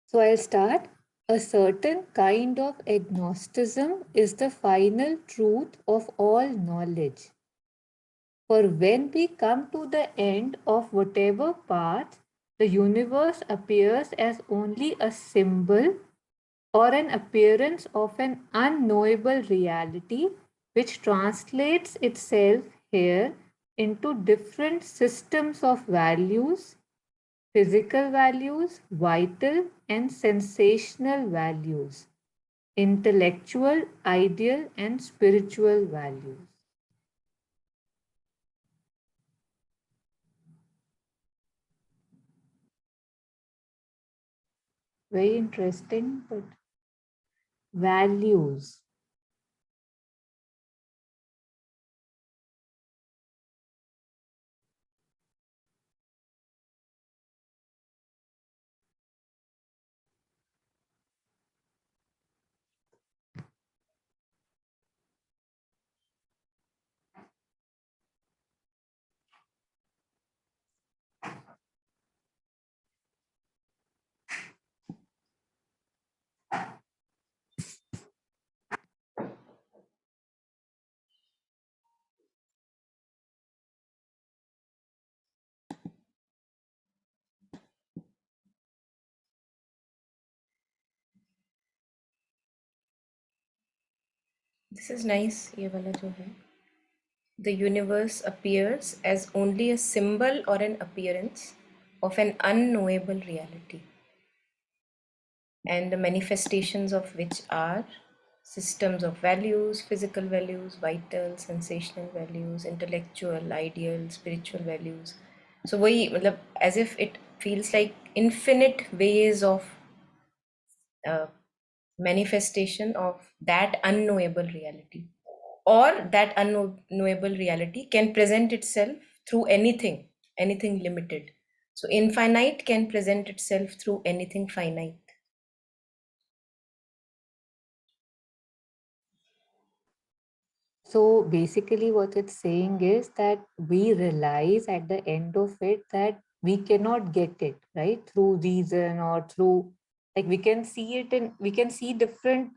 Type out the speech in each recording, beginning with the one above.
So I'll start. A certain kind of agnosticism is the final truth of all knowledge. For when we come to the end of whatever path, the universe appears as only a symbol or an appearance of an unknowable reality which translates itself here into different systems of values, physical values, vital and sensational values, intellectual, ideal, and spiritual values. Very interesting, but values. This is nice, ये वाला जो है. The universe appears as only a symbol or an appearance of an unknowable reality, and the manifestations of which are systems of values, physical values, vital, sensational values, intellectual, ideal, spiritual values. So वही मतलब as if it feels like infinite ways of manifestation of that unknowable reality, or that unknowable reality can present itself through anything limited. So infinite can present itself through anything finite. So basically, what it's saying is that we realize at the end of it that we cannot get it, right? Through reason or through, like we can see it and we can see different,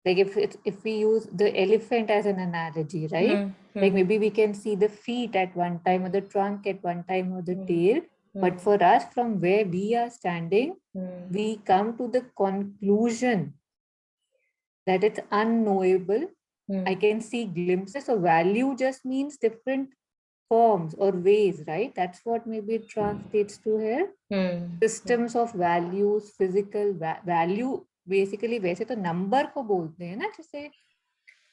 like if we use the elephant as an analogy, right? Like maybe we can see the feet at one time or the trunk at one time or the tail. But for us, from where we are standing, we come to the conclusion that it's unknowable. I can see glimpses. So value just means different forms or ways, right? That's what maybe it translates to here. Systems of values, physical value. Basically, वैसे तो number को बोलते हैं ना, जैसे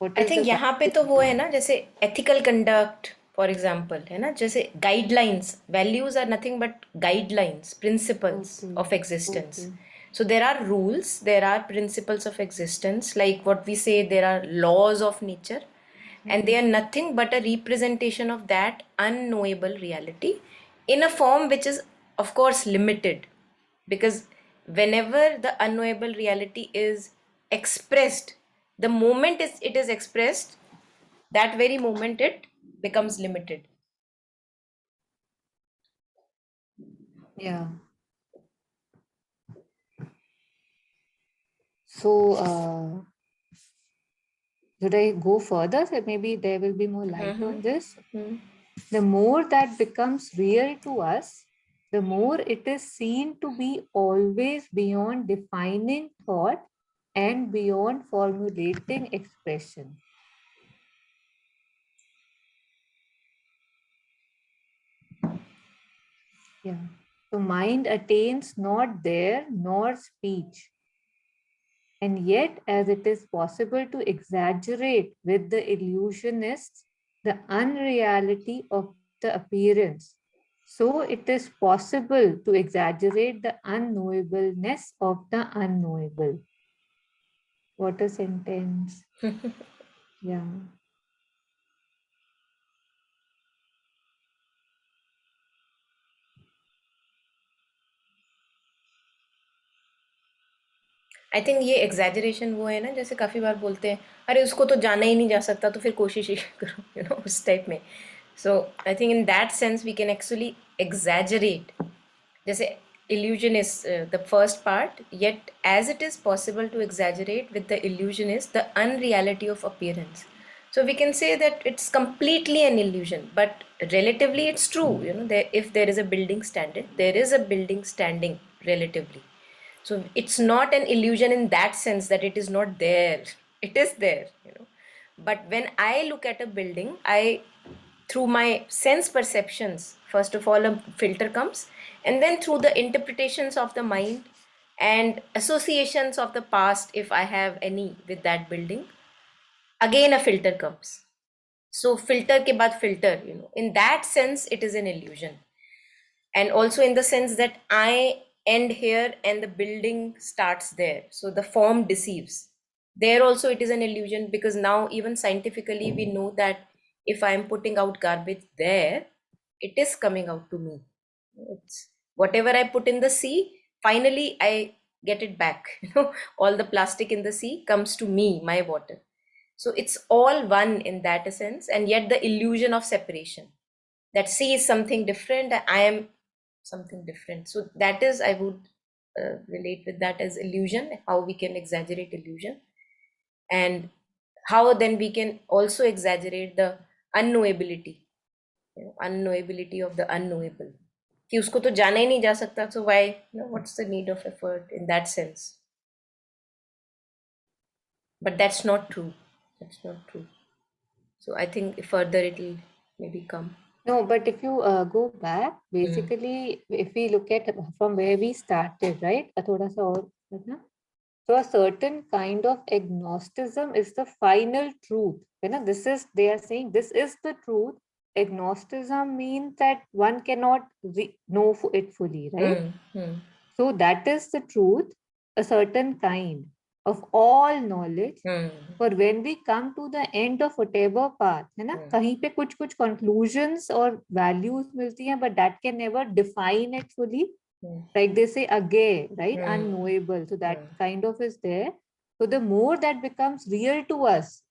what I is the think यहाँ पे तो वो है ना, जैसे एथिकल कंडक्ट फॉर एग्जाम्पल है ना, जैसे guidelines. Values are nothing but guidelines, principles okay, of existence. okay, So there are rules, there are principles of existence, like what we say, there are laws of nature, and they are nothing but a representation of that unknowable reality in a form which is, of course, limited. Because whenever the unknowable reality is expressed, the moment it is expressed, that very moment it becomes limited. yeah. So should I go further? So maybe there will be more light on this. The more that becomes real to us, the more it is seen to be always beyond defining thought and beyond formulating expression. Yeah. So mind attains not there nor speech. And yet, as it is possible to exaggerate with the illusionists the unreality of the appearance, so it is possible to exaggerate the unknowableness of the unknowable. What a sentence. Yeah. I think ये exaggeration वो है ना, जैसे काफ़ी बार बोलते हैं अरे उसको तो जाना ही नहीं जा सकता तो फिर कोशिश ही करो, उस टाइप में. So I think in that sense we can actually exaggerate. जैसे illusion is the first part, yet as it is possible to exaggerate with the illusion is the unreality of appearance. So we can say that it's completely an illusion, but relatively it's true. If there is a building standing, there is a building standing relatively. So it's not an illusion in that sense that it is not there. It is there. But when I look at a building, through my sense perceptions, first of all, a filter comes, and then through the interpretations of the mind and associations of the past, if I have any with that building, again a filter comes. So filter ke baad filter, in that sense, it is an illusion. And also in the sense that I end here and the building starts there. So the form deceives. There also it is an illusion, because now even scientifically we know that if I am putting out garbage there, it is coming out to me. It's whatever I put in the sea, finally I get it back. All the plastic in the sea comes to me, my water. So it's all one in that sense, and yet the illusion of separation, that sea is something different, I am something different. So that is, I would relate with that as illusion, how we can exaggerate illusion, and how then we can also exaggerate the unknowability, unknowability of the unknowable, कि उसको तो जाना ही नहीं जा सकता, so why, what's the need of effort in that sense? But that's not true. That's not true. So I think further it will maybe come. No, but if you go back, basically, if we look at from where we started, right? थोड़ा सा और करना. So a certain kind of agnosticism is the final truth. They are saying this is the truth. Agnosticism means that one cannot know it fully, right? So that is the truth, a certain kind of all knowledge. For when we come to the end of whatever path, है ना, कहीं पे कुछ conclusions or values मिलती हैं, but that can never define it fully. Like they say again, right? Unknowable. So that kind of is there. So the more that becomes real to us,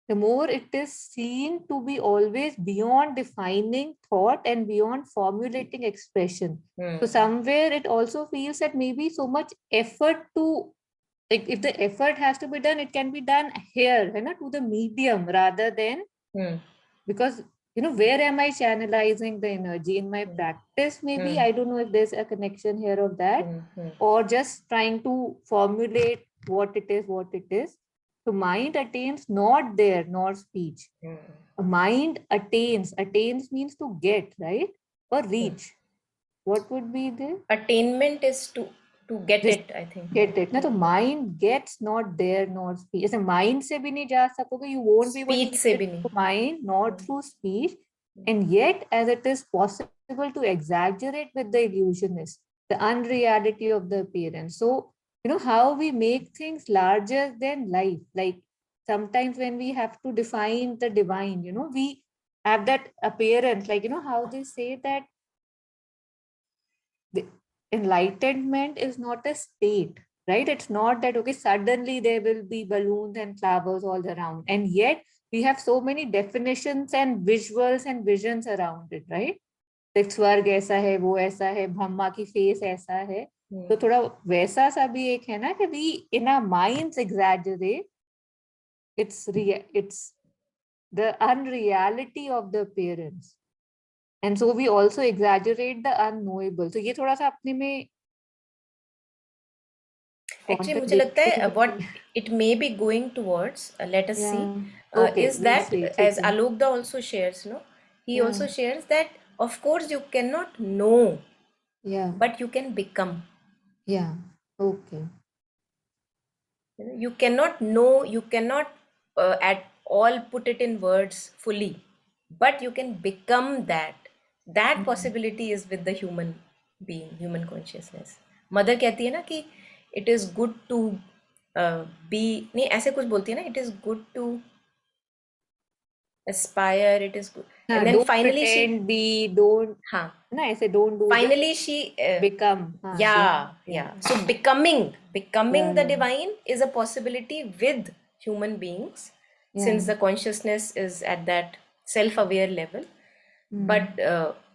the more it is seen to be always beyond defining thought and beyond formulating expression. So somewhere it also feels that maybe so much effort to, like if the effort has to be done, it can be done here, to the medium rather than, because where am I channelizing the energy in my practice? Maybe I don't know if there's a connection here of that, or just trying to formulate what it is. So mind attains not there nor speech. Mind attains means to get, right, or reach. What would be the attainment is to get it, I think. Get it. So mind gets not there nor speech. As a mind se bhi nahi ja sakoge, you won't be able to Speech se get bhi nahi. through mind, not through speech. And yet, as it is possible to exaggerate with the illusionist, the unreality of the appearance. So, how we make things larger than life. Like sometimes when we have to define the divine, we have that appearance. Like, how they say that the enlightenment is not a state, right? It's not that, okay, suddenly there will be balloons and flowers all around. And yet we have so many definitions and visuals and visions around it, right? Like स्वर्ग ऐसा है, वो ऐसा है, ब्रह्मा की face ऐसा है. तो थोड़ा वैसा सा भी एक है ना कि we in our minds exaggerate. It's the unreality of the appearance. And so we also exaggerate the unknowable. So ये थोड़ा सा अपने में actually मुझे लगता है what it may be going towards, let us see, is that as Alokda also shares, he also shares that of course you cannot know, but you can become. Okay. You cannot know, you cannot at all put it in words fully, but you can become that. That possibility is with the human being, human consciousness. Mother कहती है ना कि it is good to be, नहीं ऐसे कुछ बोलती है ना, it is good to aspire, it is good, and then don't finally pretend, she be, don't, हाँ ना ऐसे don't do finally this, she become. yeah. So becoming the divine is a possibility with human beings, since the consciousness is at that self-aware level. But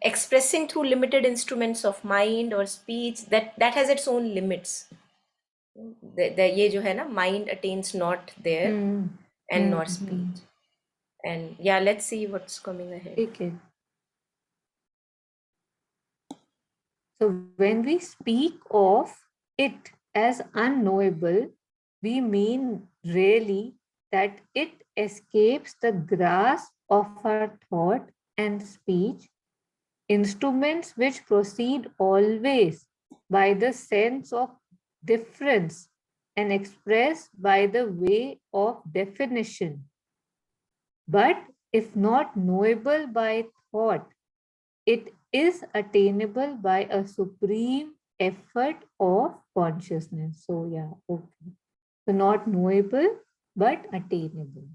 expressing through limited instruments of mind or speech, that has its own limits. ये जो है ना, mind attains not there Hmm. and nor Hmm. speech. And yeah, let's see what's coming ahead. Okay. So when we speak of it as unknowable, we mean really that it escapes the grasp of our thought and speech, instruments which proceed always by the sense of difference and expressed by the way of definition. But if not knowable by thought, it is attainable by a supreme effort of consciousness. So yeah, okay. So not knowable, but attainable.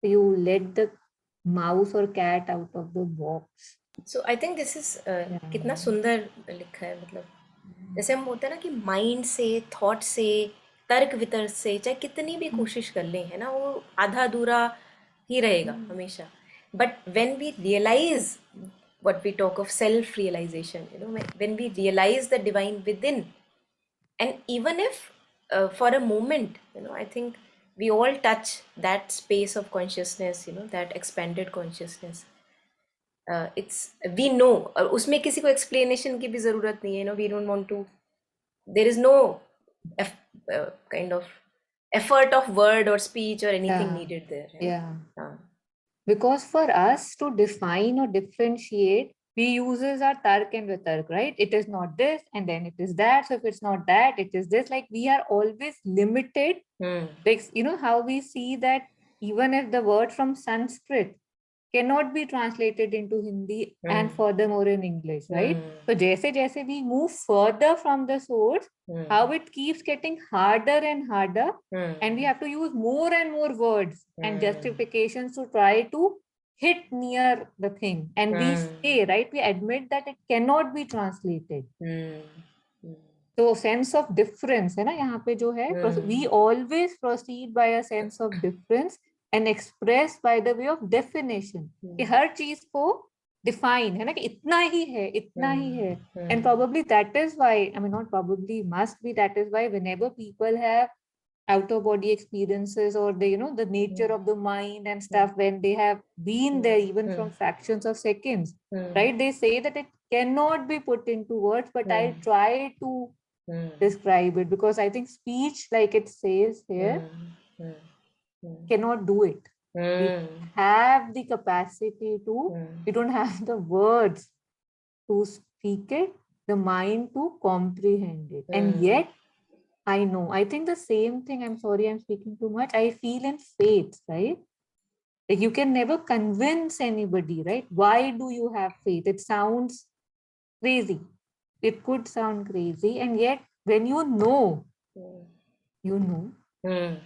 So you let the mouse or cat out of the box. So I think this is Yeah. कितना सुंदर लिखा है, मतलब जैसे हम बोलते हैं ना कि माइंड से, थॉट से, तर्क वितर्क से चाहे कितनी भी कोशिश कर लें, है ना, वो आधा अधूरा ही रहेगा हमेशा. But when we realise what we talk of self realization, you know, when we realize the divine within, and even if for a moment, you know, I think we all touch that space of consciousness, you know, that expanded consciousness. It's we know, उसमें किसी को explanation की भी ज़रूरत नहीं है, you know, we don't want to, there is no kind of effort of word or speech or anything Yeah. needed there, है ना? Yeah. हाँ. Because for us to define or differentiate, we uses our tark and vitark, right? It is not this and then it is that. So if it's not that, it is this. Like we are always limited. Like, you know, how we see that even if the word from Sanskrit cannot be translated into Hindi and furthermore in English, right? So jaise we move further from the source, how it keeps getting harder and harder, and we have to use more and more words and justifications to try to hit near the thing. And we say, right, we admit that it cannot be translated. So sense of difference है ना यहाँ पे जो है, we always proceed by a sense of difference and express by the way of definition. कि हर चीज को define है ना, कि इतना ही है, इतना ही है. And probably that is why, I mean not probably, must be, that is why whenever people have out of body experiences or the, you know, the nature of the mind and stuff, when they have been there even from fractions of seconds, right, they say that it cannot be put into words, but I'll try to describe it, because I think speech, like it says here, cannot do it. We have the capacity to, we don't have the words to speak it, the mind to comprehend it. And yet, I know, I think the same thing, I'm sorry, I'm speaking too much, I feel in faith, right? Like you can never convince anybody, right? Why do you have faith? It sounds crazy. It could sound crazy. And yet, when you know,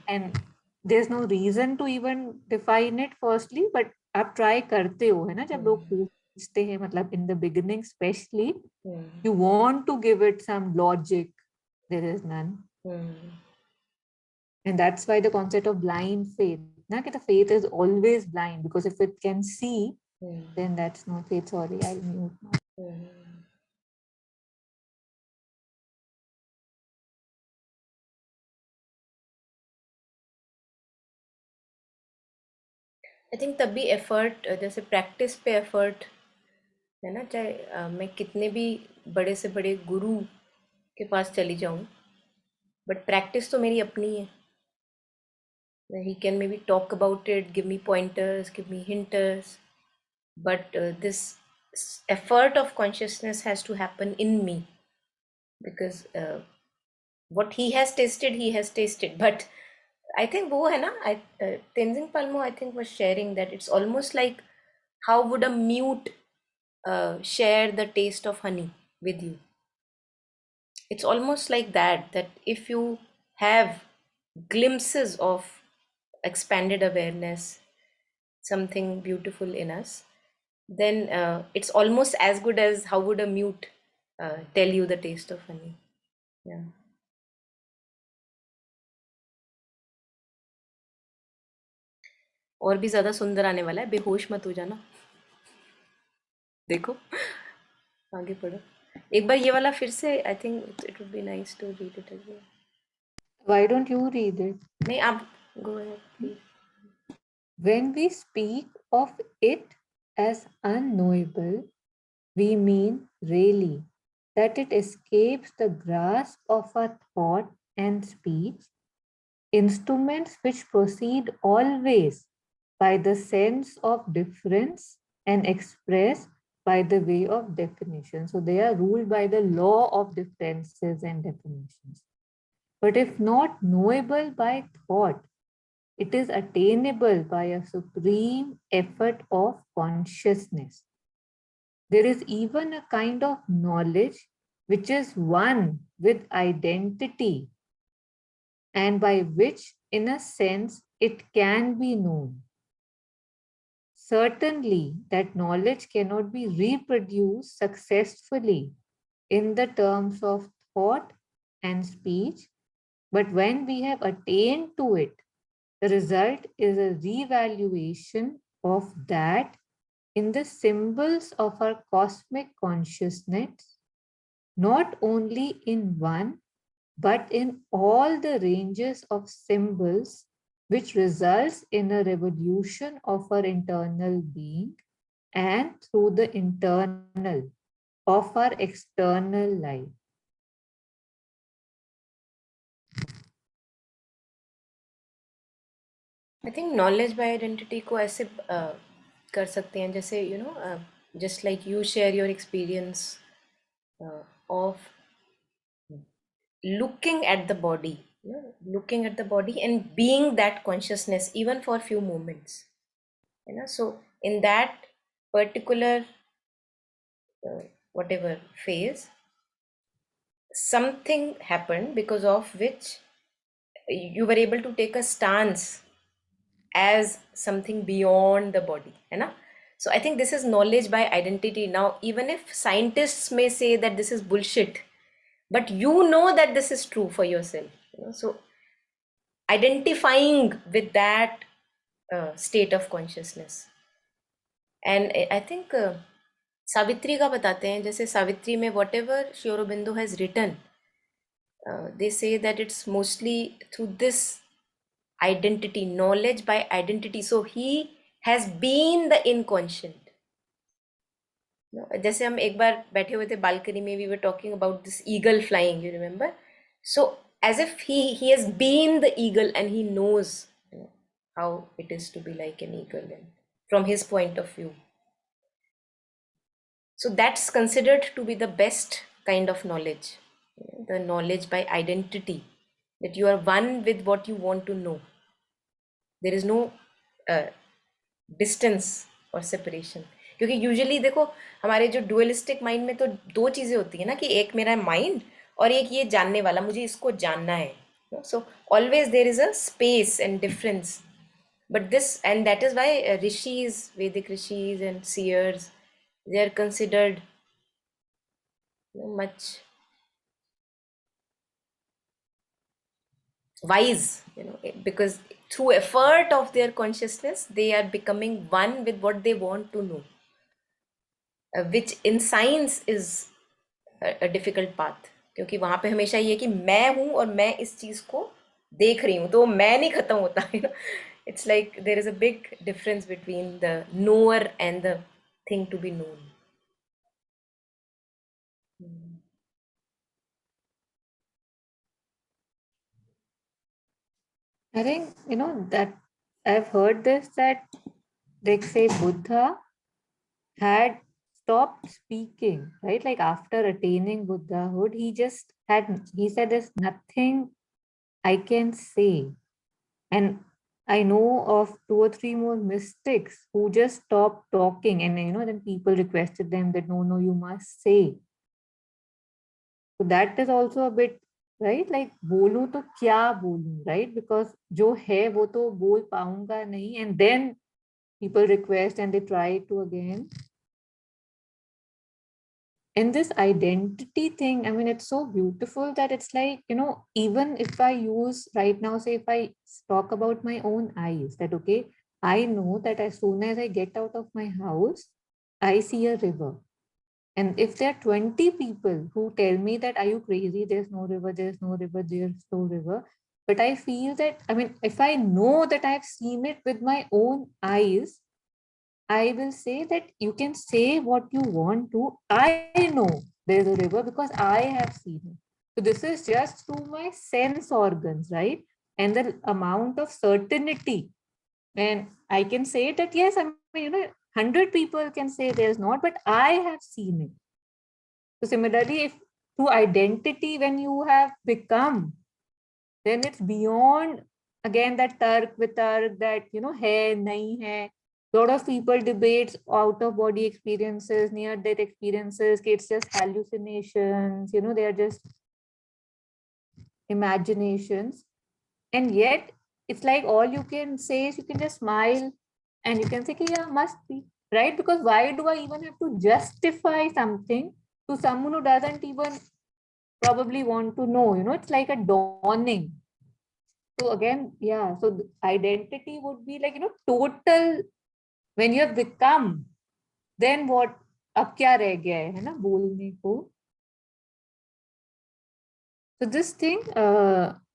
and there's no reason to even define it firstly, but आप try करते हो, है ना, जब लोग पूछते हैं, मतलब in the beginning especially, you want to give it some logic, there is none. And that's why the concept of blind faith, na, कि the faith is always blind, because if it can see, then that's not faith. Sorry, I'll mute now. I think तभी effort, जैसे practice पे effort है ना, चाहे मैं कितने भी बड़े से बड़े गुरु के पास चली जाऊं, बट प्रैक्टिस तो मेरी अपनी है. He can maybe talk about it, give me pointers, give me hinters, but this effort of consciousness has to happen in me, because what he has tasted. But I think wo hai na, Tenzing Palmo, I think, was sharing that it's almost like how would a mute share the taste of honey with you. It's almost like that if you have glimpses of expanded awareness, something beautiful in us, then it's almost as good as how would a mute tell you the taste of honey. Yeah. और भी ज्यादा सुंदर आने वाला है, बेहोश मत हो जाना. देखो आगे पढ़ो एक बार ये वाला फिर से I think it would be nice to read it again Why don't you read it? नहीं आप go ahead please When we speak of it as unknowable, we mean really that it escapes the grasp of our thought and speech, instruments which proceed always by the sense of difference and express by the way of definition. So they are ruled by the law of differences and definitions. But if not knowable by thought, it is attainable by a supreme effort of consciousness. There is even a kind of knowledge which is one with identity and by which, in a sense, it can be known. Certainly, that knowledge cannot be reproduced successfully in the terms of thought and speech, but when we have attained to it, the result is a revaluation of that in the symbols of our cosmic consciousness, not only in one, but in all the ranges of symbols, which results in a revolution of our internal being and through the internal of our external life. I think knowledge by identity को ऐसे कर सकते हैं जैसे you know just like you share your experience of looking at the body, you know, looking at the body and being that consciousness even for a few moments, you know. So in that particular whatever phase, something happened because of which you were able to take a stance as something beyond the body, you know. So I think this is knowledge by identity. Now even if scientists may say that this is bullshit, but you know that this is true for yourself, you know. So identifying with that state of consciousness. And I think Savitri का बताते हैं जैसे सावित्री में whatever Shri Aurobindo has written they say that it's mostly through this identity, knowledge by identity. So he has been the inconscient. जैसे हम एक बार बैठे हुए थे बालकनी में, we were talking about this eagle flying, you remember? So as if he has been the eagle and he knows, you know, how it is to be like an eagle and from his point of view. So that's considered to be the best kind of knowledge, you know, the knowledge by identity, that you are one with what you want to know. There is no distance और separation. क्योंकि usually देखो हमारे जो dualistic mind में तो दो चीज़ें होती है ना, कि एक मेरा माइंड और एक ये जानने वाला, मुझे इसको जानना है. So always there is a space and difference. But this and that is why rishis, Vedic rishis and seers, they are considered, you know, much wise, you know, because through effort of their consciousness they are becoming one with what they want to know, which in science is a difficult path. क्योंकि वहाँ पे हमेशा ये कि मैं हूँ और मैं इस चीज़ को देख रही हूँ, तो मैं नहीं खत्म होता है ना. It's like there is a big difference between the knower and the thing to be known. I think, you know, that I've heard this, that they say Buddha had stopped speaking, right? Like after attaining Buddhahood, he said, there's nothing I can say. And I know of 2 or 3 more mystics who just stopped talking. And, you know, then people requested them that, no, you must say. So that is also a bit, right? Like, बोलूं तो क्या बोलूं, right? Because जो है वो तो बोल पाऊंगा नहीं. And then people request and they try to again. And this identity thing, I mean, it's so beautiful that it's like, you know, even if I use right now, say if I talk about my own eyes, that okay, I know that as soon as I get out of my house, I see a river. And if there are 20 people who tell me that, are you crazy? There's no river, there's no river, there's no river. But I feel that, I mean, if I know that I've seen it with my own eyes, I will say that you can say what you want to. I know there's a river because I have seen it. So this is just through my sense organs, right? And the amount of certainty. And I can say that, yes, I mean, 100 people can say there's not, but I have seen it. So similarly, if through identity, when you have become, then it's beyond again that tark vitark, that hai nahi hai. Lot of people debates out of body experiences, near death experiences. It's just hallucinations. They are just imaginations, and yet it's like all you can say is you can just smile and you can say, "Okay, yeah, must be right." Because why do I even have to justify something to someone who doesn't even probably want to know? It's like a dawning. So again, yeah, so the identity would be like, total. When you have become, then what? अब क्या रह गया है ना बोलने को? So this thing,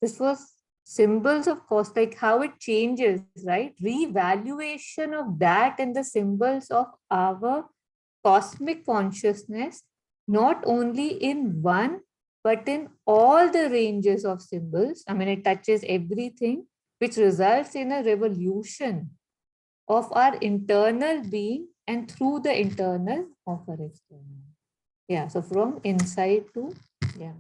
this was symbols of course, like how it changes, right? Revaluation of that and the symbols of our cosmic consciousness, not only in one, but in all the ranges of symbols. I mean, it touches everything, which results in a revolution of our internal being and through the internal of our external. Yeah, so from inside to, yeah.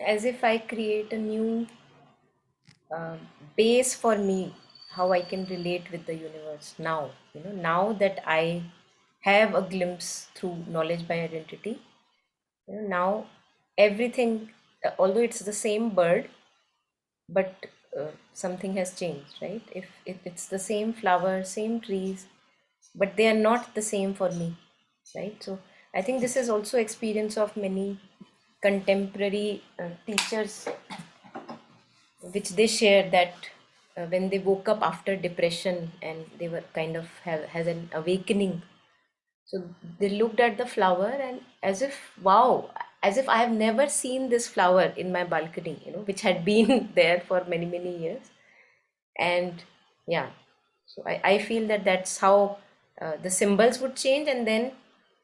As if I create a new uh, base for me, how I can relate with the universe now. Now that I have a glimpse through knowledge by identity, now everything, although it's the same bird, but something has changed, right? If it's the same flower, same trees, but they are not the same for me, right? So I think this is also experience of many contemporary teachers, which they shared that when they woke up after depression and they were kind of has an awakening, so they looked at the flower and as if, wow, as if I have never seen this flower in my balcony, which had been there for many, many years. And yeah, so I feel that that's how the symbols would change. And then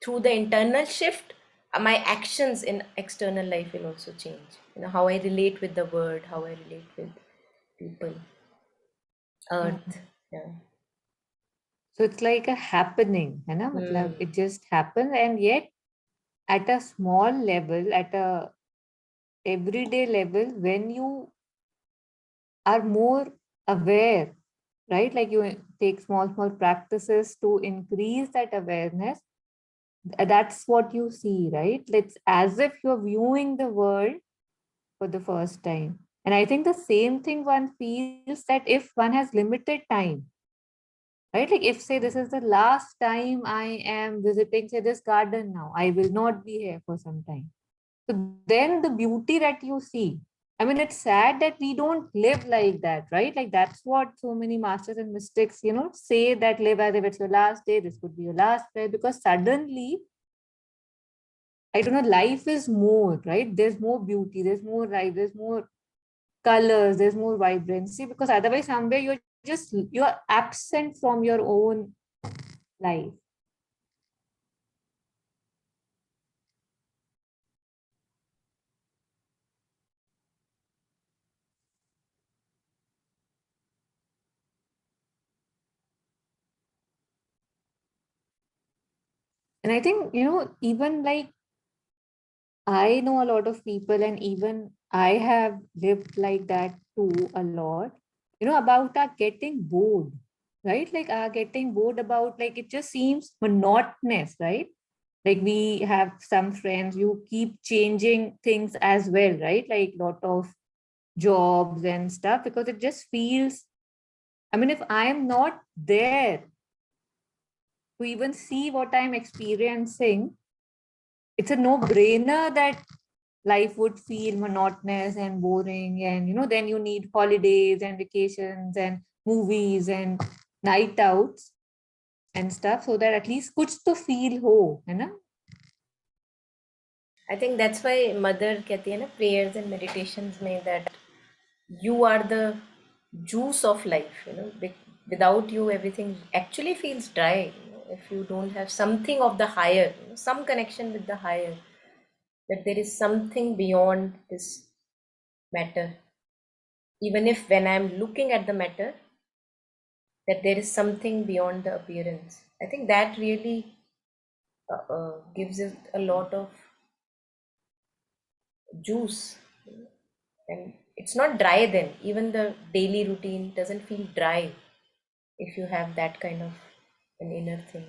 through the internal shift, my actions in external life will also change. How I relate with the word, how I relate with people, Yeah. earth. Yeah. So it's like a happening, है ना? मतलब Hmm. it just happens, and yet at a small level, at a everyday level, when you are more aware, right? Like you take small practices to increase that awareness. That's what you see, right? It's as if you're viewing the world for the first time. And I think the same thing one feels that if one has limited time, right? Like if say this is the last time I am visiting, say this garden now, I will not be here for some time. So then the beauty that you see, I mean, it's sad that we don't live like that, right? Like that's what so many masters and mystics, say that live as if it's your last day, this could be your last day, because suddenly, I don't know, life is more, right? There's more beauty, there's more life, there's more colors, there's more vibrancy, because otherwise somewhere you're absent from your own life. And I think, even like I know a lot of people, and even I have lived like that too a lot, about our getting bored, right? Like our getting bored about, like, it just seems monotonous, right? Like we have some friends, you keep changing things as well, right? Like lot of jobs and stuff, because it just feels, I mean, if I'm not there to even see what I'm experiencing, it's a no-brainer that life would feel monotonous and boring. And, then you need holidays and vacations and movies and night outs and stuff, so that at least kuch to feel ho, है ना? I think that's why mother कहती है ना prayers and meditations में that you are the juice of life, without you everything actually feels dry, if you don't have something of the higher, some connection with the higher, that there is something beyond this matter, even if when I'm looking at the matter, that there is something beyond the appearance. I think that really gives it a lot of juice. And it's not dry then. Even the daily routine doesn't feel dry if you have that kind of an inner thing.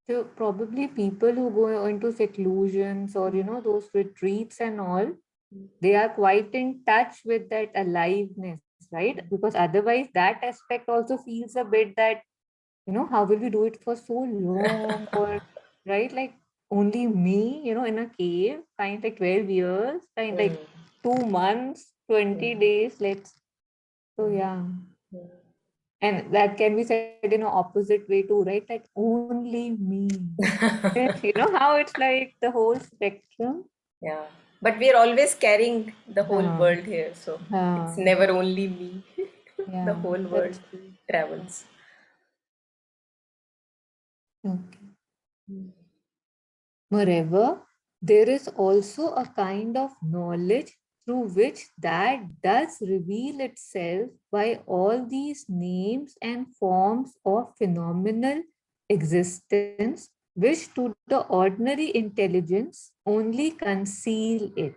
So probably people who go into seclusions or, those retreats and all, they are quite in touch with that aliveness, right? Because otherwise that aspect also feels a bit that, how will we do it for so long? Or, right, like only me, in a cave, kind of like 12 years, kind of like 2 months, 20 days, so yeah. And that can be said in an opposite way too, right? That only me. You know how it's like the whole spectrum? Yeah. But we are always carrying the whole Huh. world here, so it's Huh. never only me. The Yeah, whole world that's true. travels. Okay. Moreover, there is also a kind of knowledge through which that does reveal itself by all these names and forms of phenomenal existence, which to the ordinary intelligence only conceal it.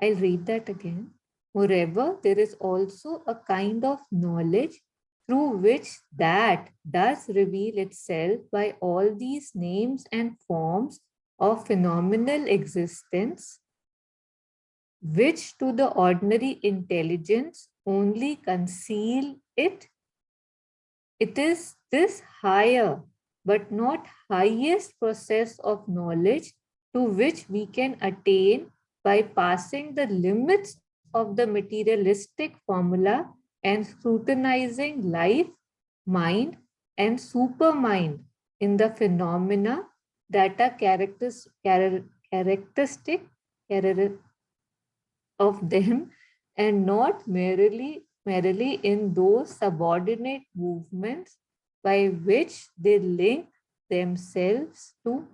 I'll read that again. Moreover, there is also a kind of knowledge through which that does reveal itself by all these names and forms of phenomenal existence, which to the ordinary intelligence only conceal it. It is this higher but not highest process of knowledge to which we can attain by passing the limits of the materialistic formula and scrutinizing life, mind, and supermind in the phenomena that are characteristic of them, and not merely in those subordinate movements by which they link themselves to.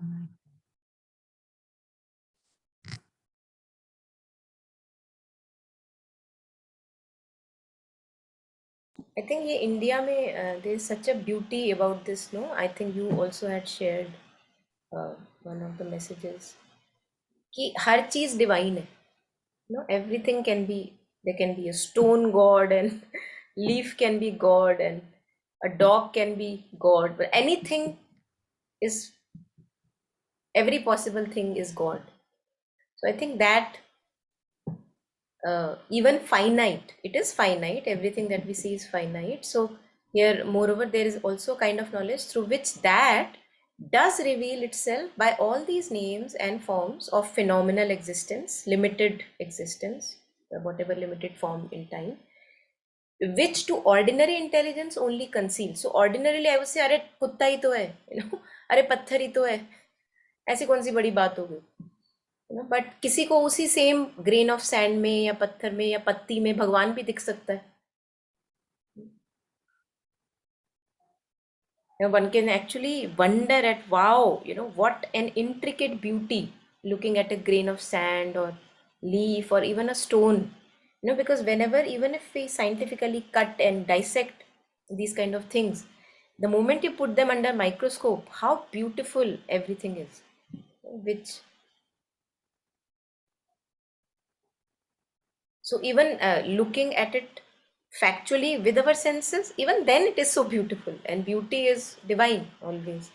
I think ये India में there is such a beauty about this, no? I think you also had shared one of the messages कि हर चीज divine है. Everything can be, there can be a stone god and leaf can be god and a dog can be god, but anything is, every possible thing is god. So I think that even finite, it is finite, everything that we see is finite. So here moreover there is also kind of knowledge through which that does reveal itself by all these names and forms of phenomenal existence, limited existence, whatever limited form in time, which to ordinary intelligence only conceals. So ordinarily I would say अरे कुत्ता ही तो है, अरे पत्थर ही तो है, ऐसी कौन सी बड़ी बात हो गई, बट किसी को उसी सेम ग्रेन ऑफ सैंड में या पत्थर में या पत्ती में भगवान भी दिख सकता है. One can actually wonder at, wow, what an intricate beauty looking at a grain of sand or leaf or even a stone. Because whenever, even if we scientifically cut and dissect these kind of things, the moment you put them under microscope, how beautiful everything is. Which, so even looking at it factually with our senses, even then it is so beautiful, and beauty is divine always.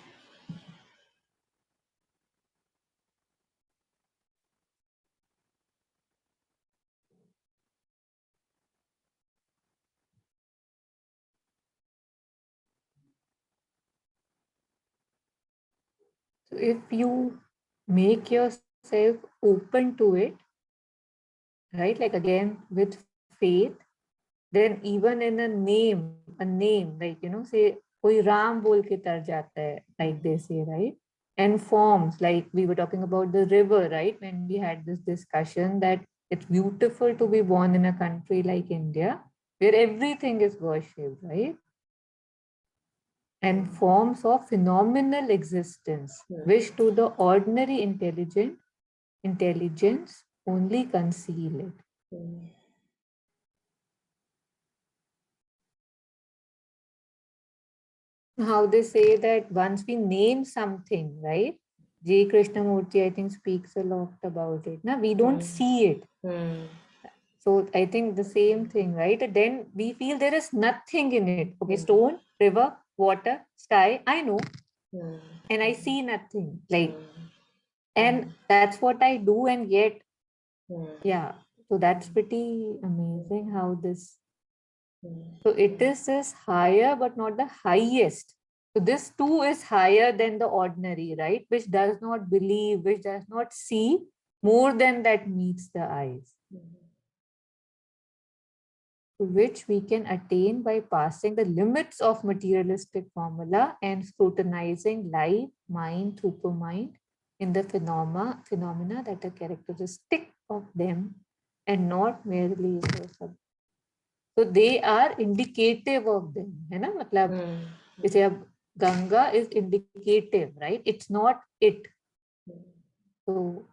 If you make yourself open to it, right, like again with faith, then even in a name, like, say, koi Ram bol ke tar jata hai, like they say, right? And forms, like we were talking about the river, right? When we had this discussion that it's beautiful to be born in a country like India, where everything is worshipped, right? And forms of phenomenal existence, which to the ordinary intelligence only conceal it. How they say that once we name something, right? J. Krishnamurti, I think, speaks a lot about it. Now we don't see it. So I think the same thing, right? Then we feel there is nothing in it. Okay, stone, river, water, sky, I know. And I see nothing. Like, and that's what I do, and yet, yeah. So that's pretty amazing how this. So it is this higher, but not the highest. So this too is higher than the ordinary, right? Which does not believe, which does not see more than that meets the eyes. To which we can attain by passing the limits of materialistic formula and scrutinizing life, mind, supermind in the phenomena that are characteristic of them and not merely universal. So they are indicative of them, है ना? मतलब जैसे अब Ganga is indicative, right? It's not it. So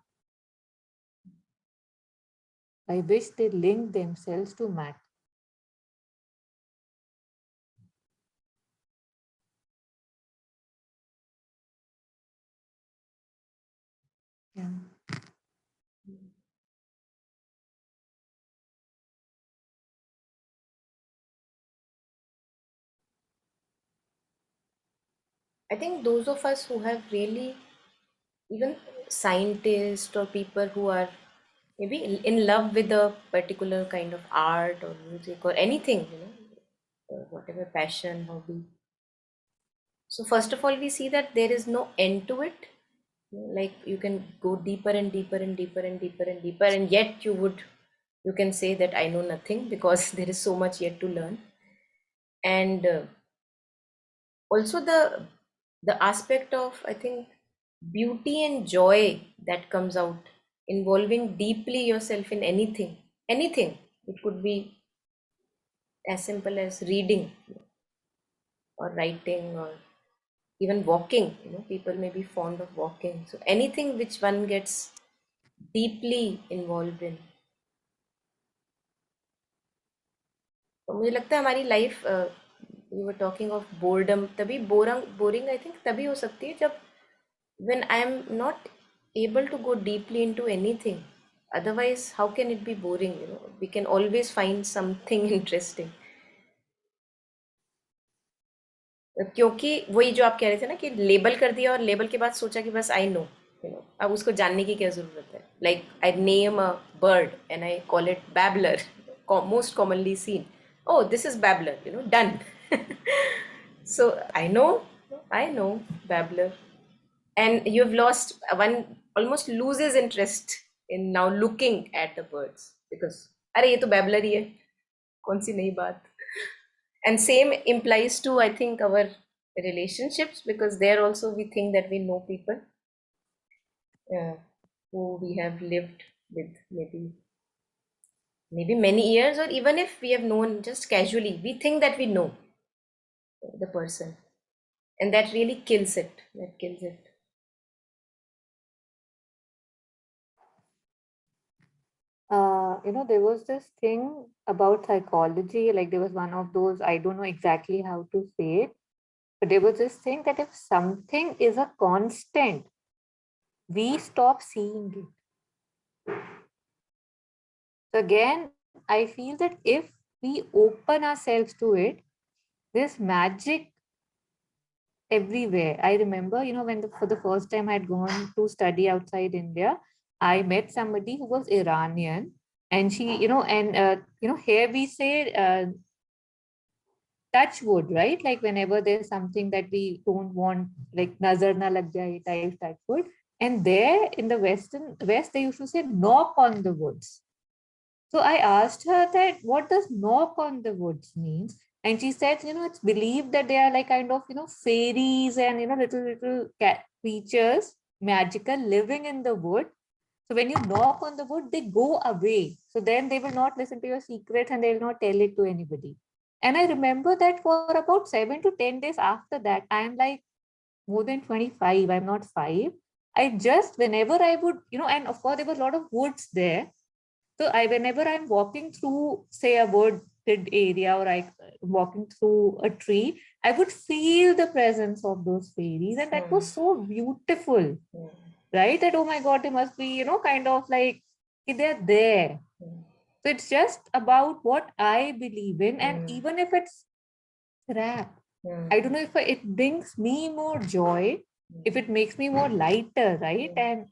I wish they link themselves to matter. Yeah. I think those of us who have really, even scientists or people who are maybe in love with a particular kind of art or music or anything, whatever passion, hobby. So first of all, we see that there is no end to it. Like you can go deeper and deeper and deeper and deeper and deeper, and yet you can say that I know nothing because there is so much yet to learn. And also the aspect of, I think, beauty and joy that comes out involving deeply yourself in anything. It could be as simple as reading or writing or even walking. People may be fond of walking, so anything which one gets deeply involved in. तो मुझे लगता है हमारी life, you were talking of boredom, तभी boring I think तभी हो सकती है जब when I am not able to go deeply into anything. Otherwise, how can it be boring? We can always find something interesting. क्योंकि वही जो आप कह रहे थे ना कि लेबल कर दिया और लेबल के बाद सोचा कि बस आई नो, अब उसको जानने की क्या जरूरत है. Like I name a bird and I call it babbler, most commonly seen. Oh, this is babbler, done. So I know babbler. And you've lost one, almost loses interest in now looking at the birds because अरे ये तो babbler ही है, कौन सी नई बात. And same implies to, I think, our relationships, because there also we think that we know people who we have lived with maybe many years, or even if we have known just casually, we think that we know the person, and that really kills it. There was this thing about psychology, like there was one of those, I don't know exactly how to say it, but there was this thing that if something is a constant, we stop seeing it. So again, I feel that if we open ourselves to it, there's magic everywhere. I remember, when for the first time I had gone to study outside India, I met somebody who was Iranian, and she, and here we say, touch wood, right? Like whenever there's something that we don't want, like nazar na lag jaye type touch wood. And there in the West, they used to say knock on the woods. So I asked her that what does knock on the woods means? And she said, it's believed that they are like kind of, fairies and, little cat creatures, magical, living in the wood. So when you knock on the wood, they go away. So then they will not listen to your secrets and they will not tell it to anybody. And I remember that for about 7 to 10 days after that, I am like more than 25. I'm not 5. I just, whenever I would, and of course, there was a lot of woods there. So whenever I'm walking through, say, a wooded area or I walking through a tree, I would feel the presence of those fairies, and that was so beautiful, right? That, oh my God, they must be, kind of like they're there. So it's just about what I believe in, and even if it's crap, I don't know if it brings me more joy, if it makes me more lighter, right? And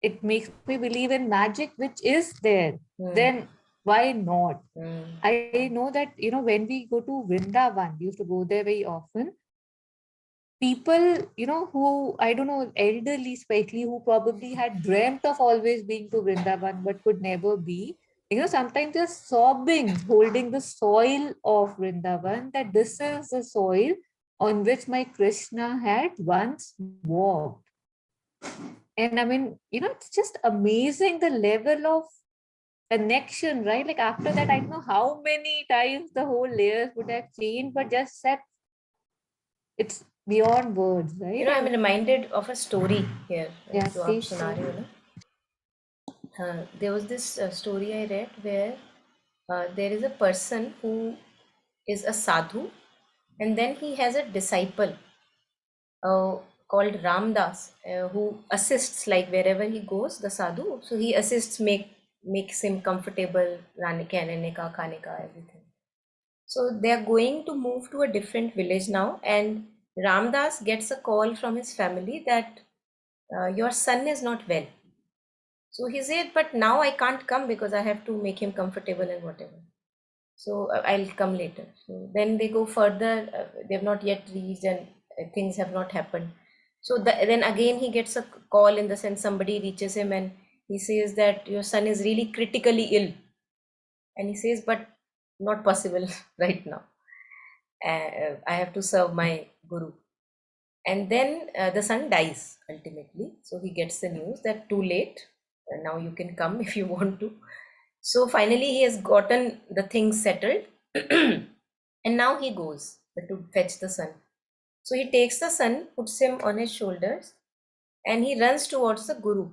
it makes me believe in magic, which is there, then why not? I know that, when we go to Vrindavan, we used to go there very often. People, who, I don't know, elderly especially, who probably had dreamt of always being to Vrindavan but could never be, sometimes they're sobbing, holding the soil of Vrindavan, that this is the soil on which my Krishna had once walked. And I mean, it's just amazing the level of connection, right? Like after that, I don't know how many times the whole layers would have changed, but just that it's beyond words, right? I'm And reminded of a story here. yeah, जो आप please सुना share. रहे हो ना, there was this story I read where there is a person who is a sadhu, and then he has a disciple uh, called Ramdas, who assists, like wherever he goes, the sadhu. So he assists, makes him comfortable, रहने का, खाने का, everything. So they are going to move to a different village now, and Ramdas gets a call from his family that your son is not well. So he said, but now I can't come because I have to make him comfortable and whatever. So I'll come later. So then they go further. They have not yet reached, and things have not happened. So then again he gets a call, in the sense somebody reaches him and he says that your son is really critically ill, and he says, but not possible right now. I have to serve my guru. And then the son dies ultimately. So he gets the news that too late. Now you can come if you want to. So finally, he has gotten the things settled, and now he goes to fetch the son. So he takes the son, puts him on his shoulders, and he runs towards the guru.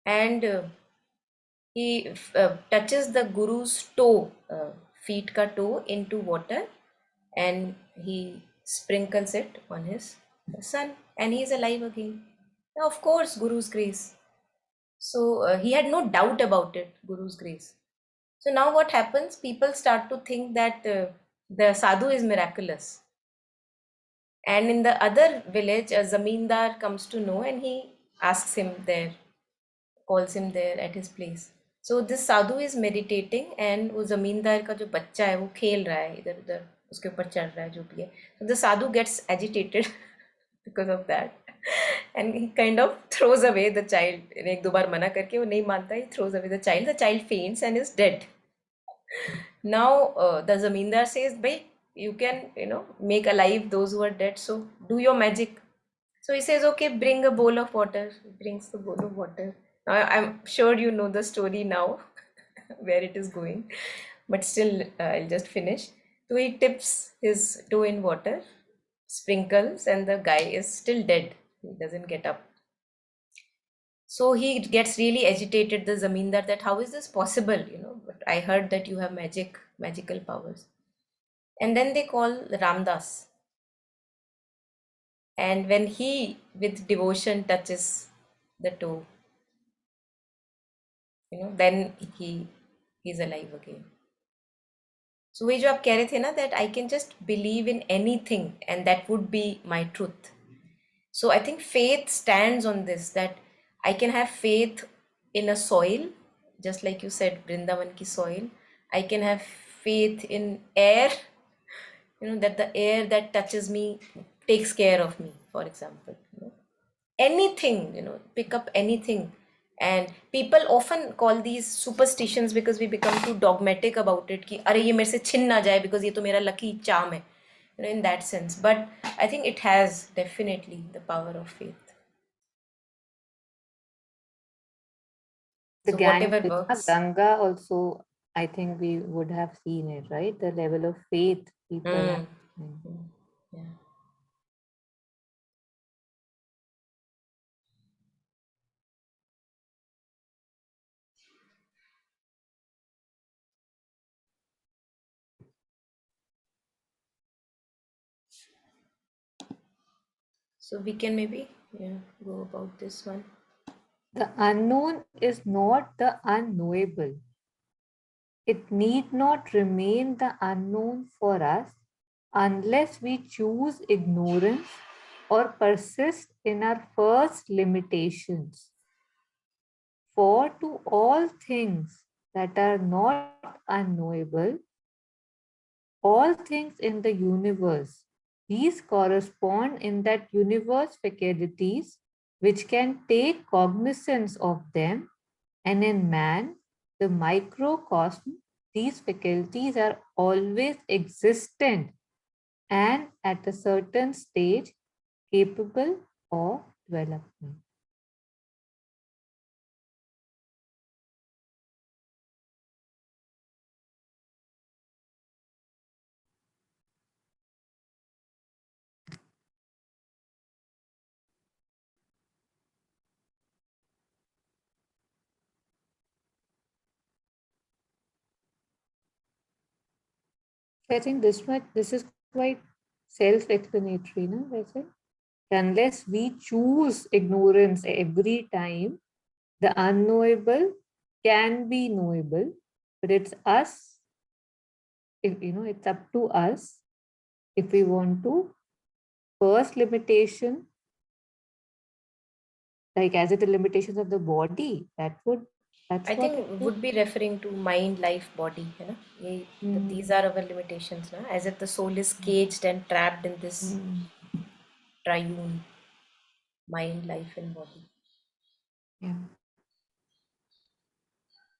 And he touches the guru's toe, feet ka toe, into water, and he sprinkles it on his son, and he is alive again. Now, of course, Guru's grace. So he had no doubt about it, Guru's grace. So now what happens? People start to think that the sadhu is miraculous. And in the other village, a zamindar comes to know, and he asks him there, calls him there at his place. So this sadhu is meditating, and वो जमींदार का जो बच्चा है वो खेल रहा है इधर उधर, उसके ऊपर चढ़ रहा है जो भी है. So the sadhu gets agitated because of that, and he kind of throws away the child. एक दो बार मना करके वो नहीं मानता, he throws away the child. The child faints and is dead. Now the zamindar says, "Bhai, you can make alive those who are dead. So do your magic." So he says, "Okay, bring a bowl of water." He brings the bowl of water. Now, I'm sure you know the story now, where it is going, but still, I'll just finish. So he tips his toe in water, sprinkles, and the guy is still dead. He doesn't get up. So he gets really agitated, the zamindar, that how is this possible? But I heard that you have magical powers. And then they call Ramdas. And when he, with devotion, touches the toe, then he's alive again. So वही जो आप कह रहे थे ना, that I can just believe in anything and that would be my truth. So I think faith stands on this, that I can have faith in a soil, just like you said, Vrindavan ki soil. I can have faith in air. that the air that touches me takes care of me, for example. Anything, pick up anything. And people often call these superstitions because we become too dogmatic about it कि अरे ये मेरे से छिन ना जाए because ये तो मेरा lucky charm है, in that sense. But I think it has definitely the power of faith. The So whatever Gang, works. Ganga also, I think we would have seen it, right? The level of faith people have. Yeah. So we can maybe go about this one. The unknown is not the unknowable. It need not remain the unknown for us unless we choose ignorance or persist in our first limitations. For to all things that are not unknowable, all things in the universe, these correspond in that universe faculties which can take cognizance of them, and in man, the microcosm, these faculties are always existent and at a certain stage capable of development. I think this is quite self-explanatory, no? Unless we choose ignorance every time, the unknowable can be knowable, but it's us, it's up to us if we want to. First limitation, like as it the limitations of the body, that's I what think it would. would be referring to mind, life, body, that these are our limitations, as if the soul is caged and trapped in this triune mind, life, and body. Yeah.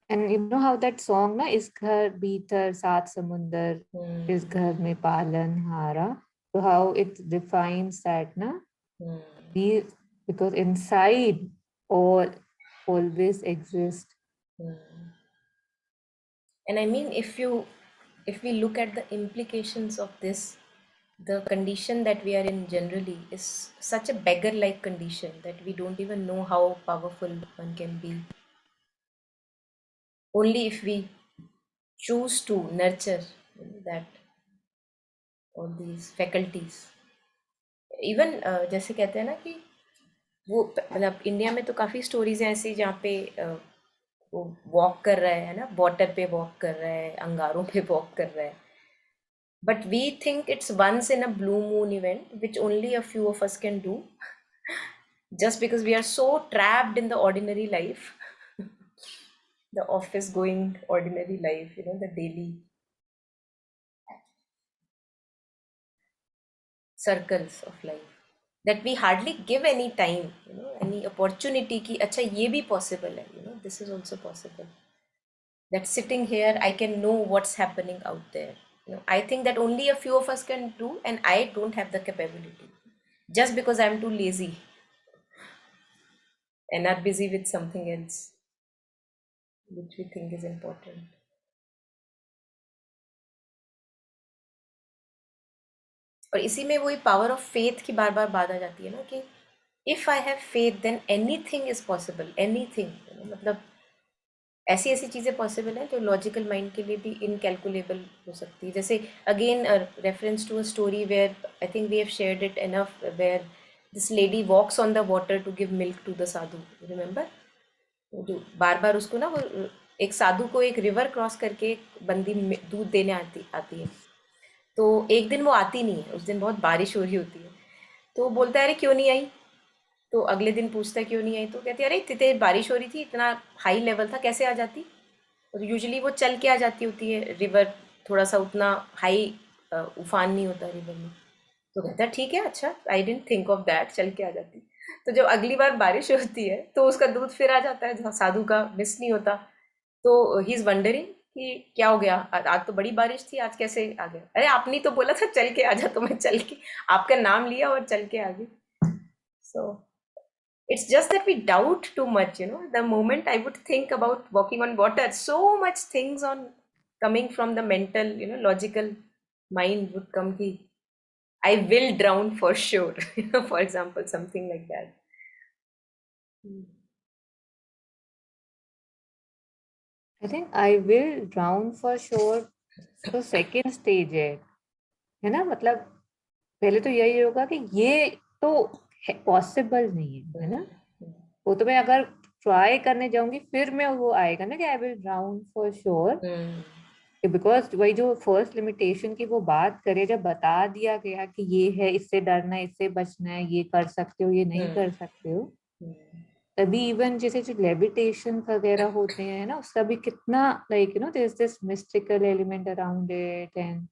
And you know how that song, na, is ghar bhitar saat samundar, is ghar mein palan hara. So how it defines that, na? Because inside all always exist. And I mean, if we look at the implications of this, the condition that we are in generally is such a beggar-like condition that we don't even know how powerful one can be. Only if we choose to nurture that all these faculties. Even जैसे कहते हैं ना कि वो मतलब India में तो काफ़ी स्टोरीज हैं ऐसी जहाँ पे वो वॉक कर रहा है ना, वाटर पे वॉक कर रहा है, अंगारों पे वॉक कर रहा है. But we think it's once in a blue moon event, which only a few of us can do, just because we are so trapped in the ordinary life, the office going ordinary life, the daily circles of life, that we hardly give any time, any opportunity ki acha ye bhi possible hai, this is also possible. That sitting here I can know what's happening out there. I think that only a few of us can do, and I don't have the capability just because I'm too lazy and are busy with something else which we think is important. और इसी में वही power of faith की बार बार बात आ जाती है ना कि if I have faith than anything is possible, anything, मतलब ऐसी ऐसी चीज़ें पॉसिबल हैं जो लॉजिकल माइंड के लिए भी इनकैलकुलेबल हो सकती है. जैसे again reference to a story where I think we have shared it enough, where this lady walks on the water to give milk to the sadhu. Remember, जो बार बार उसको ना, वो एक साधु को एक रिवर क्रॉस करके बंदी दूध देने आती आती है. तो एक दिन वो आती नहीं है, उस दिन बहुत बारिश हो रही होती है. तो वो बोलता है अरे क्यों नहीं आई. तो अगले दिन पूछता है क्यों नहीं आई. तो कहती है अरे इतने बारिश हो रही थी, इतना हाई लेवल था, कैसे आ जाती. और यूजुअली वो चल के आ जाती होती है रिवर, थोड़ा सा उतना हाई उफान नहीं होता रिवर में। तो कहता है ठीक है, अच्छा, आई डेंट थिंक ऑफ दैट, चल के आ जाती। तो जब अगली बार बारिश होती है तो उसका दूध फिर आ जाता है, साधु का मिस नहीं होता। तो ही इज वंडरिंग कि क्या हो गया, आज तो बड़ी बारिश थी, आज कैसे आ गया? अरे आपने तो बोला था चल के आ जा, तो मैं चल के आपका नाम लिया और चल के आ गई। सो it's just that we doubt too much, you know. The moment I would think about walking on water, so much things on coming from the mental, you know, logical mind would come ki I will drown for sure. You know, for example, something like that. I think I will drown for sure. तो second stage है ना, मतलब पहले तो यही होगा कि ये तो पॉसिबल नहीं है ना, वो तो मैं अगर ट्राई करने जाऊंगी फिर मैं वो आएगा ना कि I will drown for sure. Because वही जो फर्स्ट लिमिटेशन की वो बात करे, जब बता दिया गया कि ये है, इससे डरना है, इससे बचना है, ये कर सकते हो, ये नहीं कर सकते हो, तभी इवन जैसे जो लेविटेशन वगैरह होते हैं ना, उसका भी कितना like you know there is this mystical element around it.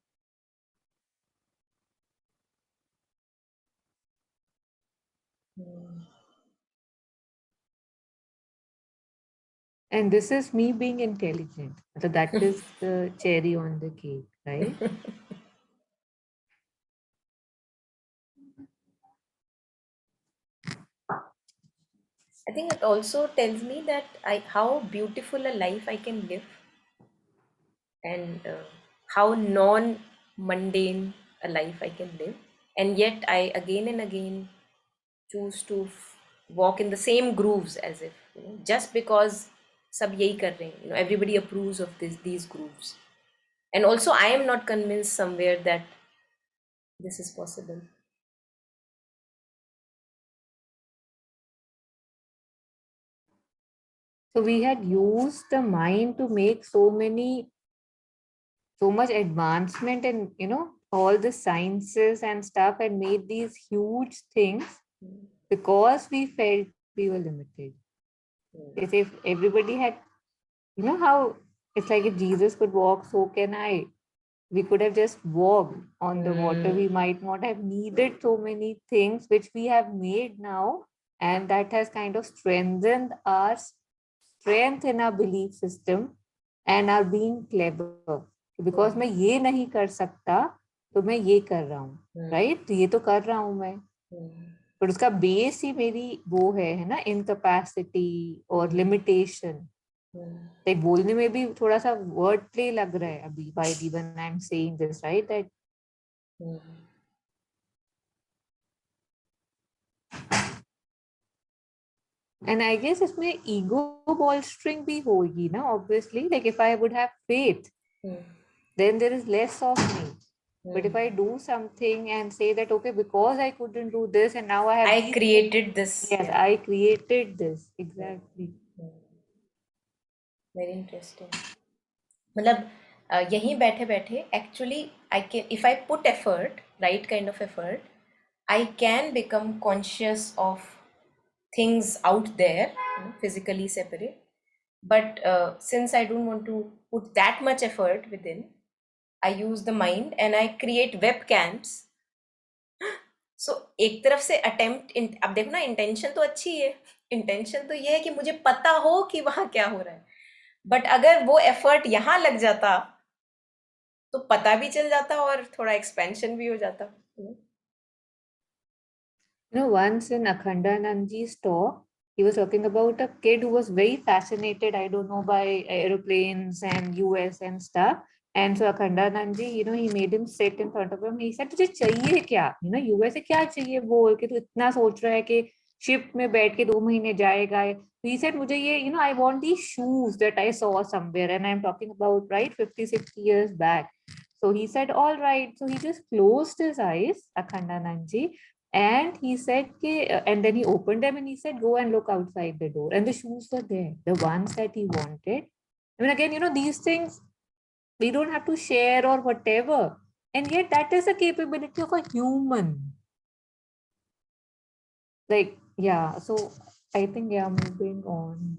And this is me being intelligent. So that is the cherry on the cake, right? I think it also tells me that how beautiful a life I can live, and how non-mundane a life I can live, and yet I again and again choose to walk in the same grooves, as if, you know, just because सब यही कर रहे हैं, you know, everybody approves of these grooves, and also I am not convinced somewhere that this is possible. So we had used the mind to make so much advancement in, you know, all the sciences and stuff, and made these huge things because we felt we were limited. As if everybody had, you know, how it's like if Jesus could walk, so can I. We could have just walked on the water. We might not have needed so many things which we have made now, and that has kind of strengthened our strength in our belief system and our being clever. Because मैं ये नहीं कर सकता तो मैं ये कर रहा हूँ, राइट? ये तो कर रहा हूँ मैं, पर उसका बेस ही मेरी वो है ना, इनकैपेसिटी और लिमिटेशन। लाइक बोलने में भी थोड़ा सा वर्ड प्ले लग रहा है अभी, while even I'm saying this, right? That and I guess इसमें ego bolstering भी होगी ना, obviously. Like if I would have faith, then there is less of me. But if I do something and say that, okay, because I couldn't do this and now I have I these created this. yes, Yeah. I created this. Exactly. Very interesting. मतलब यहीं बैठे बैठे actually I can, if I put effort, right kind of effort, I can become conscious of things out there, you know, physically separate. But since I don't want to put that much effort within, I use the mind and I create webcams. So एक तरफ से attempt, अब देखो ना, intention तो अच्छी है, intention तो ये है कि मुझे पता हो कि वहां क्या हो रहा है, बट अगर वो एफर्ट यहाँ लग जाता तो पता भी चल जाता और थोड़ा एक्सपेंशन भी हो जाता। You know, once in Akhandanandji's talk, he was talking about a kid who was very fascinated, I don't know, by aeroplanes and US and stuff. And so Akhandanandji, you know, he made him sit in front of him. He said, तुझे चाहिए क्या? You know, US से क्या चाहिए बोल के तू इतना सोच रहा है कि शिप में बैठ के 2 महीने जाएगा? He said, मुझे ये, you know, I want these shoes that I saw somewhere, and I'm talking about, right, 50, 60 years back. So he said, all right. So he just closed his eyes, Akhandanandji, and he said, and then he opened them and he said, go and look outside the door. And the shoes were there, the ones that he wanted. I mean, again, you know, these things we don't have to share or whatever. And yet that is a capability of a human. Like, yeah, so I think, yeah, moving on.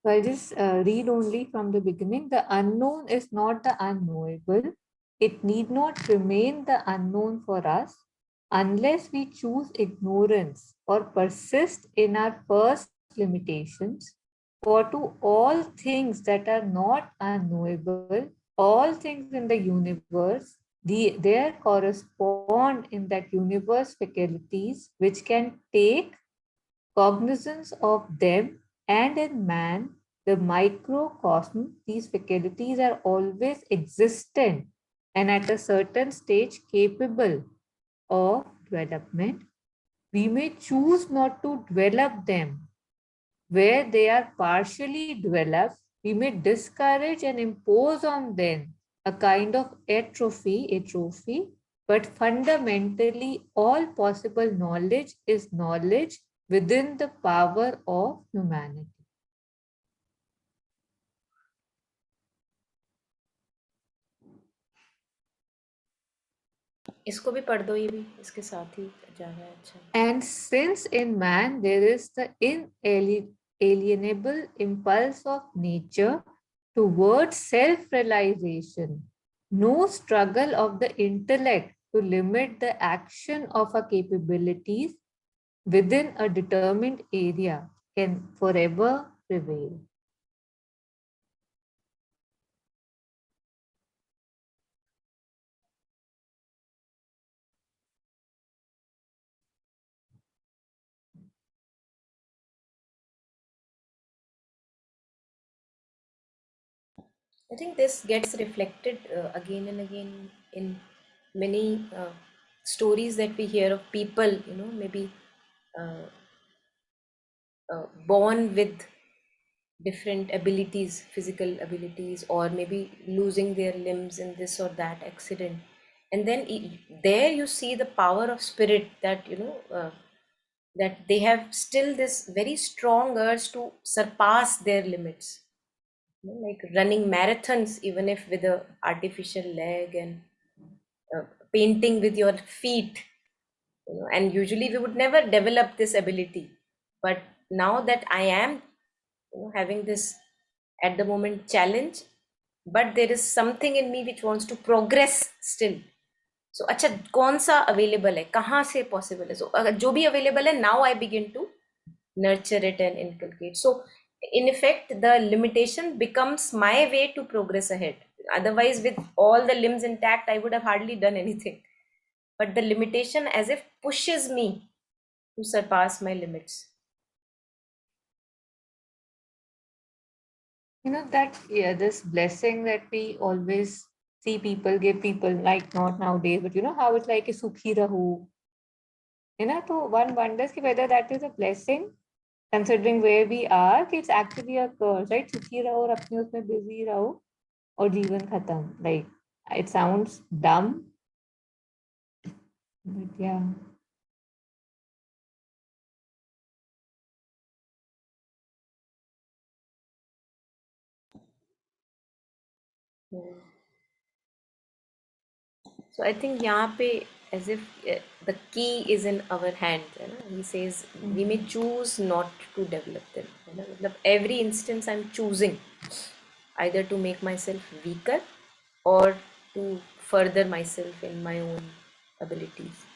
So I'll just read only from the beginning. The unknown is not the unknowable. It need not remain the unknown for us unless we choose ignorance or persist in our first limitations. For to all things that are not unknowable, all things in the universe, there correspond in that universe faculties which can take cognizance of them, and in man, the microcosm, these faculties are always existent and at a certain stage capable of development. We may choose not to develop them. Where they are partially developed, we may discourage and impose on them a kind of atrophy, but fundamentally, all possible knowledge is knowledge within the power of humanity. इसको भी पढ़ दो, ये भी इसके साथ ही जा रहा है. अच्छा. And since in man there is the inalienable impulse of nature towards self-realization, no struggle of the intellect to limit the action of our capabilities within a determined area can forever prevail. I think this gets reflected again and again in many stories that we hear of people, maybe uh, born with different abilities, physical abilities, or maybe losing their limbs in this or that accident. And then there you see the power of spirit, that, that they have still this very strong urge to surpass their limits, like running marathons, even if with a artificial leg, and painting with your feet, and usually we would never develop this ability. But now that I am, having this at the moment challenge, but there is something in me which wants to progress still. So अच्छा, कौन सा available है, कहाँ से possible है, so जो भी available है, now I begin to nurture it and inculcate. So in effect, the limitation becomes my way to progress ahead. Otherwise, with all the limbs intact, I would have hardly done anything. But the limitation as if pushes me to surpass my limits. That, yeah, this blessing that we always see people give people, like not nowadays, but how it's like a sukhi rahu. So one wonders whether that is a blessing, considering where we are, कि it's actually a curse, right? सुखी रहो और अपने उसमें busy रहो और जीवन खत्म. Like, it sounds dumb, but yeah. So I think यहाँ पे, as if the key is in our hand, है ना? He says we may choose not to develop them, है ना? मतलब every instance I'm choosing either to make myself weaker or to further myself in my own abilities.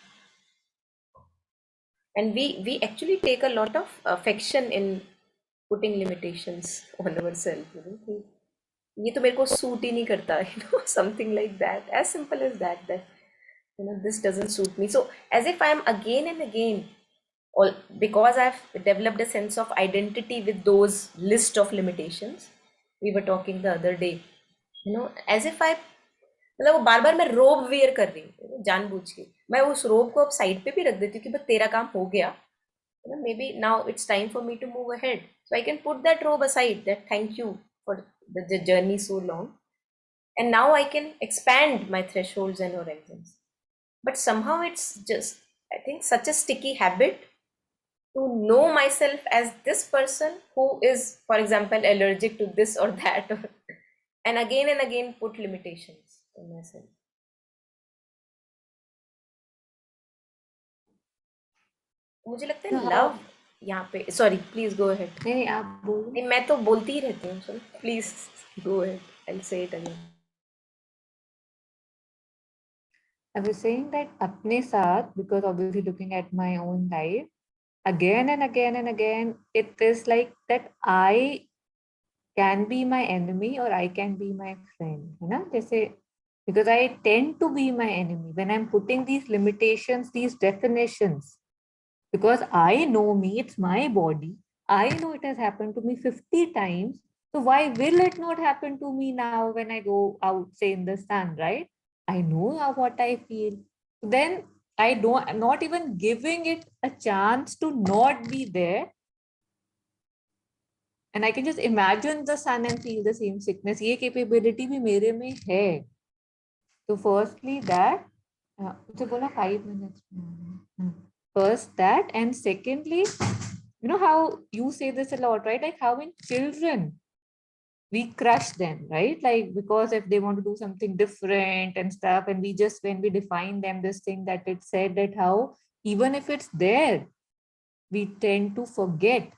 And we actually take a lot of affection in putting limitations on ourselves, कि ये तो मेरे को suit ही नहीं करता, something like that, as simple as that, this doesn't suit me. So as if I'm again and again, all because I've developed a sense of identity with those list of limitations we were talking the other day, as if I, मतलब वो बार बार मैं रोब where कर रही हूँ जानबूझ के, मैं उस रोब को अब साइड पे भी रख देती हूँ कि बस तेरा काम हो गया, maybe now it's time for me to move ahead, so I can put that robe aside, that thank you for the journey so long, and now I can expand my thresholds and horizons. But somehow it's just, I think, such a sticky habit to know myself as this person who is, for example, allergic to this or that, and again put limitations on myself. मुझे लगता है So love, यहाँ पे sorry please go ahead. नहीं आप बोलो। नहीं मैं तो बोलती ही रहती हूँ, so please go ahead, I will say it again. I was saying that अपने साथ, because obviously looking at my own life, again and again and again, it is like that I can be my enemy or I can be my friend, है ना? जैसे because I tend to be my enemy when I'm putting these limitations, these definitions, because I know me, it's my body. I know it has happened to me 50 times. So why will it not happen to me now when I go out, say in the sun, right? I know how what I feel. Then I don't, I'm not even giving it a chance to not be there. And I can just imagine the sun and feel the same sickness. ये capability भी मेरे में है. So firstly that, मुझे बोला 5 minutes. First that, and secondly, you know how you say this a lot, right? Like how in children we crush them, right? Like because if they want to do something different and stuff, and we just when we define them, this thing that it said that how even if it's there, we tend to forget.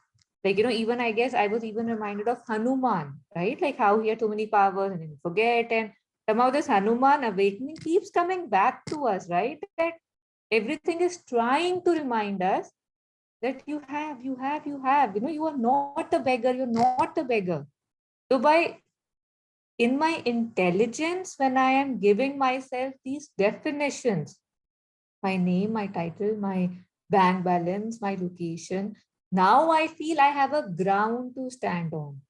Like, you know, even I guess I was even reminded of Hanuman, right? Like how he had so many powers and then we forget. And somehow this Hanuman awakening keeps coming back to us, right? That everything is trying to remind us that you have, you know, you are not a beggar, you're not a beggar. So by in my intelligence, when I am giving myself these definitions, my name, my title, my bank balance, my location, now I feel I have a ground to stand on.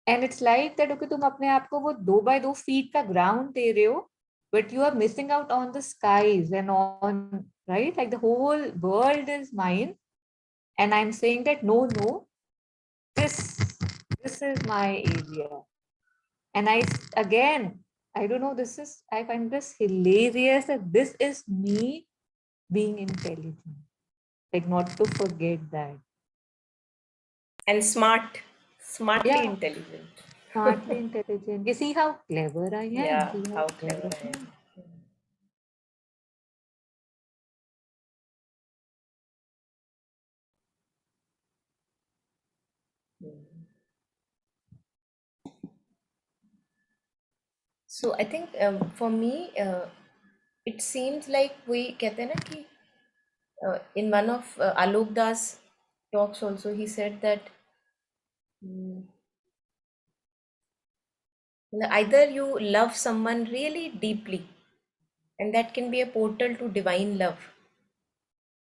And it's like that, okay, तुम अपने आप को वो 2 by 2 feet का ground दे रहे हो, but you are missing out on the skies and on, right? Like the whole world is mine. And I'm saying that, no, this, this is my area. And again, I don't know, I find this hilarious that this is me being intelligent. Like not to forget that. And smartly Yeah, intelligent. smartly intelligent. You see how clever I am. Yeah, See how how clever clever I I am. am. So I think for me, it seems like we कहते हैं ना कि in one of Alok Das talks also he said that either you love someone really deeply, and that can be a portal to divine love,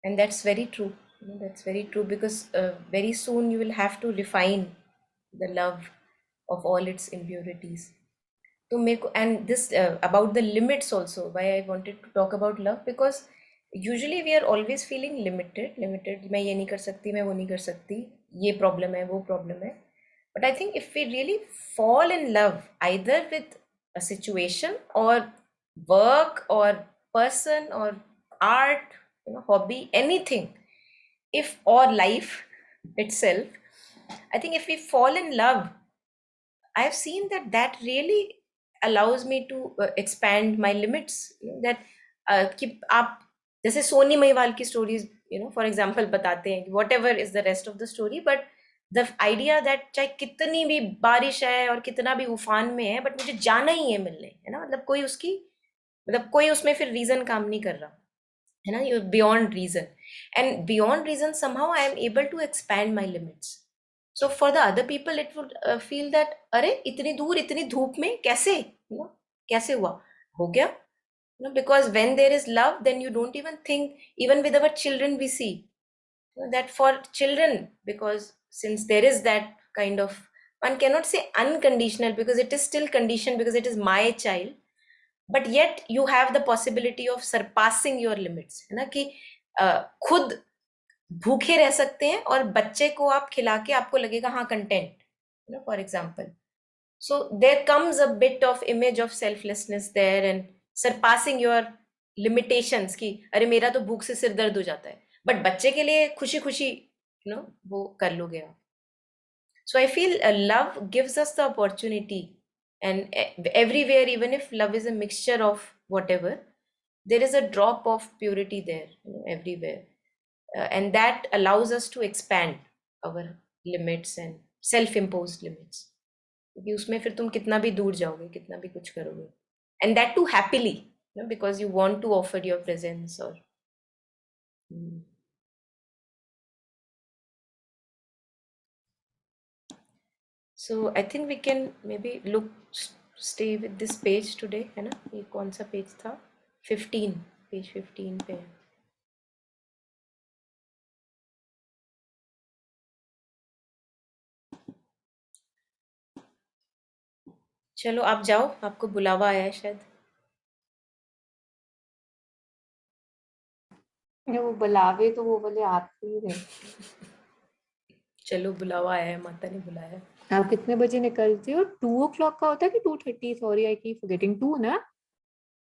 and that's very true. That's very true because very soon you will have to refine the love of all its impurities. To make and this about the limits also, why I wanted to talk about love, because usually we are always feeling limited. मैं ये नहीं कर सकती, मैं वो नहीं कर सकती, ये problem है, वो problem है. But I think if we really fall in love either with a situation or work or person or art, hobby, anything, if or life itself, I think if we fall in love, I've seen that that really allows me to expand my limits. That कि आप जैसे सोनी महिवाल की stories for example बताते हैं what ever is the rest of the story, but the idea that चाहे कितनी भी बारिश है और कितना भी उफान में है बट मुझे जाना ही है मिलने, है ना, मतलब कोई उसकी मतलब कोई उसमें फिर रीजन काम नहीं कर रहा, है ना, you beyond reason, and beyond reason somehow I am able to expand my limits. So for the other people, it would feel that अरे इतनी दूर इतनी धूप में कैसे, कैसे हुआ, हो गया, because when there is love, then you don't even think. Even with our children, we see that for children, because since there is that kind of, one cannot say unconditional because it is still conditioned because it is my child, but yet you have the possibility of surpassing your limits, है ना, कि खुद भूखे रह सकते हैं और बच्चे को आप खिला के आपको लगेगा हाँ content, for example. So there comes a bit of image of selflessness there and surpassing your limitations कि अरे मेरा तो भूख से सिर दर्द हो जाता है, बट बच्चे के लिए खुशी खुशी वो कर लोगे आप. So I feel love gives us the opportunity, and everywhere, even if love is a mixture of whatever, there is a drop of purity there, everywhere. and that allows us to expand our limits and self-imposed limits. क्योंकि उसमें फिर तुम कितना भी दूर जाओगे, कितना भी कुछ करोगे, and that too happily, you know, because you want to offer your presence or so I think we can maybe look stay with this page today, है ना? ये कौन सा पेज था? 15, पेज 15 पे है. चलो आप जाओ, आपको बुलावा आया है शायद. वो बुलावे तो वो बोले आते ही रहे. चलो बुलावा आया है, माता ने बुलाया है. आप कितने बजे निकलते हो? 2 o'clock का होता है कि 2:30? Sorry, I keep forgetting. 2 ना?